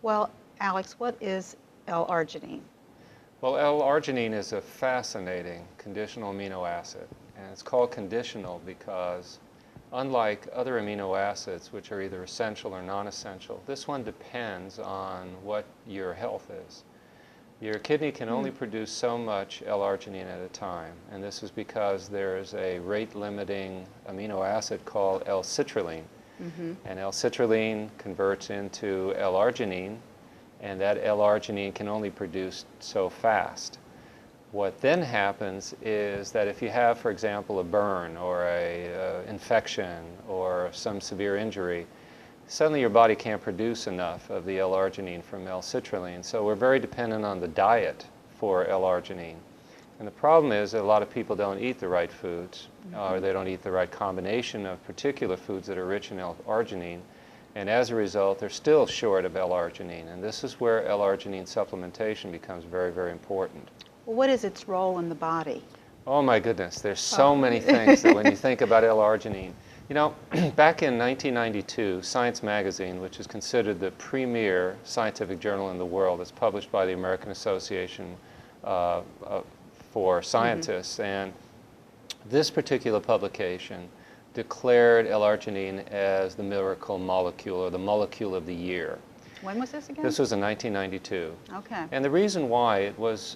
Well, Alex, what is L-Arginine? Well, L-Arginine is a fascinating conditional amino acid, and it's called conditional because unlike other amino acids, which are either essential or non-essential, this one depends on what your health is. Your kidney can only produce so much L-Arginine at a time, and this is because there is a rate-limiting amino acid called L-citrulline. And L-citrulline converts into L-Arginine, and that L-Arginine can only produce so fast. What then happens is that if you have, for example, a burn or a infection or some severe injury, suddenly your body can't produce enough of the L-Arginine from L-citrulline. So we're very dependent on the diet for L-Arginine. And the problem is that a lot of people don't eat the right foods, or they don't eat the right combination of particular foods that are rich in L-Arginine. And as a result, they're still short of L-Arginine. And this is where L-Arginine supplementation becomes very, very important. Well, what is its role in the body? Oh my goodness, there's so many things that when you think about L-Arginine. You know, back in 1992, Science magazine, which is considered the premier scientific journal in the world, it's published by the American Association for Scientists, and this particular publication declared L-Arginine as the miracle molecule, or the molecule of the year. When was this again? This was in 1992. Okay. And the reason why it was,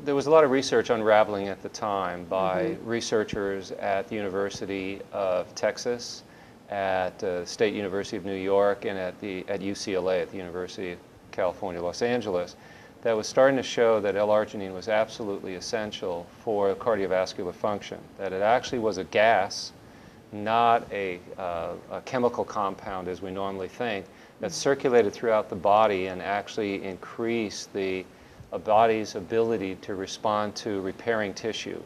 there was a lot of research unraveling at the time by researchers at the University of Texas, at State University of New York, and at UCLA, at the University of California, Los Angeles, that was starting to show that L-Arginine was absolutely essential for cardiovascular function, that it actually was a gas, not a chemical compound as we normally think, that circulated throughout the body and actually increased the body's ability to respond to repairing tissue.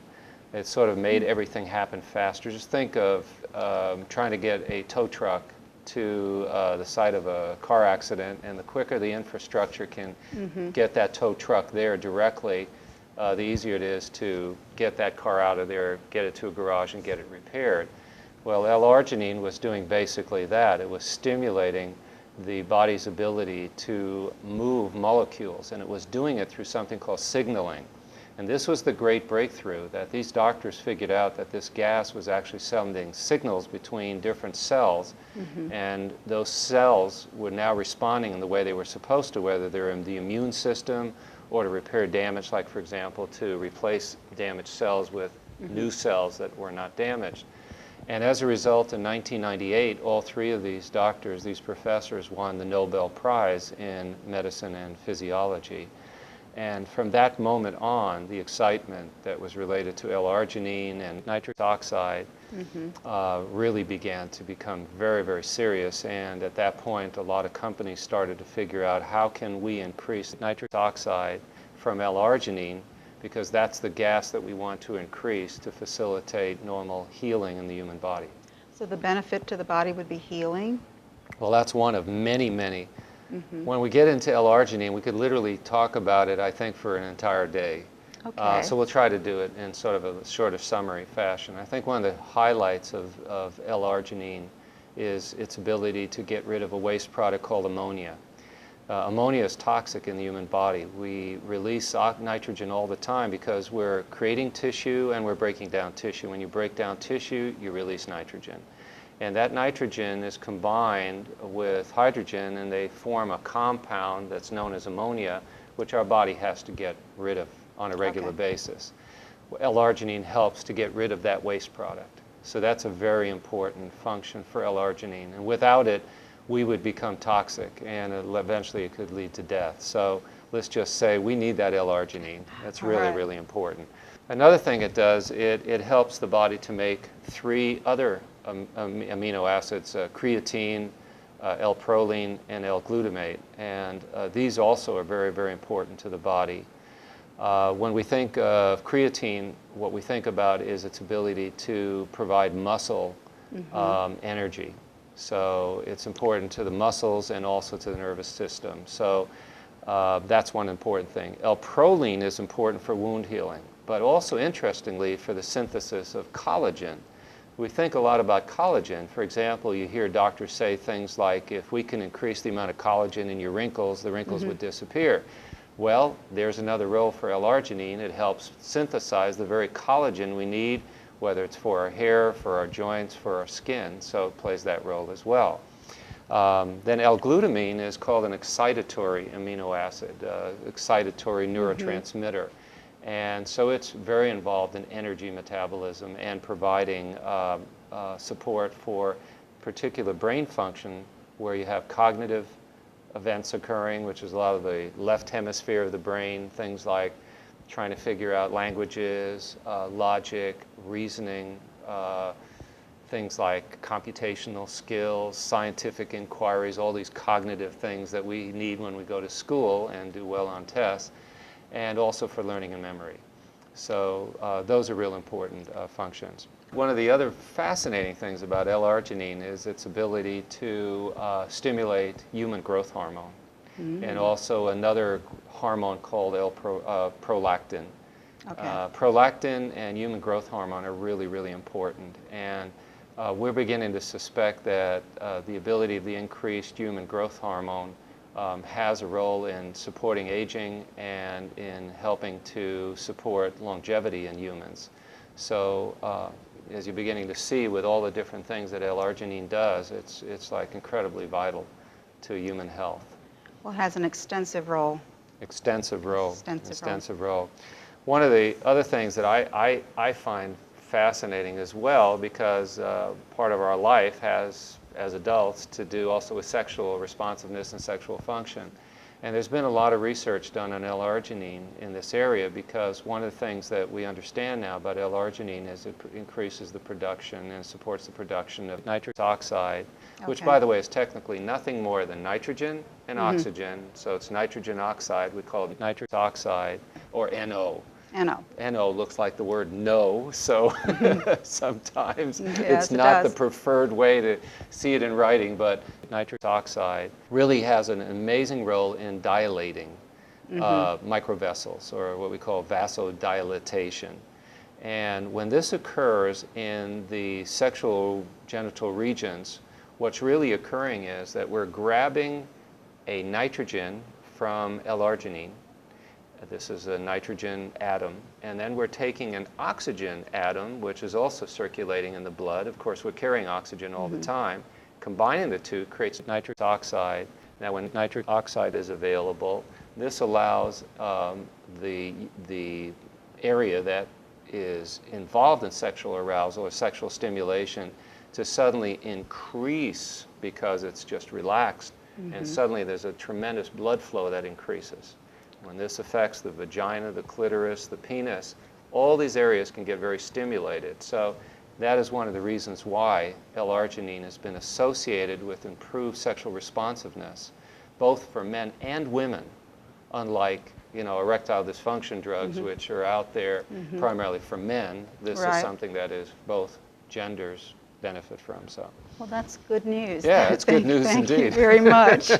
It sort of made everything happen faster. Just think of trying to get a tow truck to the site of a car accident, and the quicker the infrastructure can get that tow truck there directly, the easier it is to get that car out of there, get it to a garage, and get it repaired. Well, L-Arginine was doing basically that. It was stimulating the body's ability to move molecules, and it was doing it through something called signaling. And this was the great breakthrough, that these doctors figured out that this gas was actually sending signals between different cells, and those cells were now responding in the way they were supposed to, whether they're in the immune system or to repair damage, like for example to replace damaged cells with new cells that were not damaged. And as a result, in 1998, all three of these doctors, these professors, won the Nobel Prize in medicine and physiology. And from that moment on, the excitement that was related to L-Arginine and nitric oxide really began to become very, very serious. And at that point, a lot of companies started to figure out how can we increase nitric oxide from L-Arginine, because that's the gas that we want to increase to facilitate normal healing in the human body. So the benefit to the body would be healing? Well, that's one of many, many. When we get into L-Arginine, we could literally talk about it, I think, for an entire day. Okay. So we'll try to do it in sort of a short of summary fashion. I think one of the highlights of L-Arginine is its ability to get rid of a waste product called ammonia. Ammonia is toxic in the human body. We release nitrogen all the time because we're creating tissue and we're breaking down tissue. When you break down tissue, you release nitrogen. And that nitrogen is combined with hydrogen, and they form a compound that's known as ammonia, which our body has to get rid of on a regular basis. L-Arginine helps to get rid of that waste product. So that's a very important function for L-Arginine. And without it, we would become toxic, and eventually it could lead to death. So let's just say we need that L-Arginine. That's really, really important. Another thing it does, it helps the body to make three other amino acids, creatine, L-proline, and L-glutamate. And these also are very, very important to the body. When we think of creatine, what we think about is its ability to provide muscle energy. So it's important to the muscles and also to the nervous system. So that's one important thing. L-proline is important for wound healing, but also interestingly for the synthesis of collagen. we think a lot about collagen. For example, you hear doctors say things like, if we can increase the amount of collagen in your wrinkles, the wrinkles would disappear. Well, there's another role for L-Arginine. It helps synthesize the very collagen we need, whether it's for our hair, for our joints, for our skin, so it plays that role as well. Then L-glutamine is called an excitatory amino acid, excitatory neurotransmitter. And so it's very involved in energy metabolism and providing support for particular brain function where you have cognitive events occurring, which is a lot of the left hemisphere of the brain, things like trying to figure out languages, logic, reasoning, things like computational skills, scientific inquiries, all these cognitive things that we need when we go to school and do well on tests, and also for learning and memory. So those are real important functions. One of the other fascinating things about L-Arginine is its ability to stimulate human growth hormone, and also another hormone called prolactin. Okay. Prolactin and human growth hormone are really, really important. And we're beginning to suspect that the ability of the increased human growth hormone has a role in supporting aging and in helping to support longevity in humans. So as you're beginning to see with all the different things that L-Arginine does, it's like incredibly vital to human health. Well, it has an extensive role. Extensive role. Extensive role. One of the other things that I find fascinating as well, because part of our life has, as adults, to do also with sexual responsiveness and sexual function. And there's been a lot of research done on L-Arginine in this area, because one of the things that we understand now about L-Arginine is it increases the production and supports the production of nitrous oxide, which, by the way, is technically nothing more than nitrogen and oxygen. So it's nitrogen oxide. We call it nitrous oxide, or NO. NO. NO looks like the word no, so sometimes Yes, it's not the preferred way to see it in writing, but nitrous oxide really has an amazing role in dilating microvessels, or what we call vasodilatation. And when this occurs in the sexual genital regions, what's really occurring is that we're grabbing a nitrogen from L-Arginine. This is a nitrogen atom, and then we're taking an oxygen atom, which is also circulating in the blood. Of course, we're carrying oxygen all the time. Combining the two creates nitrous oxide. Now, when nitrous oxide is available, this allows the area that is involved in sexual arousal or sexual stimulation to suddenly increase, because it's just relaxed, and suddenly there's a tremendous blood flow that increases. When this affects the vagina, the clitoris, the penis, all these areas can get very stimulated. So that is one of the reasons why L-Arginine has been associated with improved sexual responsiveness, both for men and women, unlike, you know, erectile dysfunction drugs, which are out there primarily for men. This is something that is both genders benefit from. So. Well, that's good news. Yeah, it's good news Thank indeed. you very much.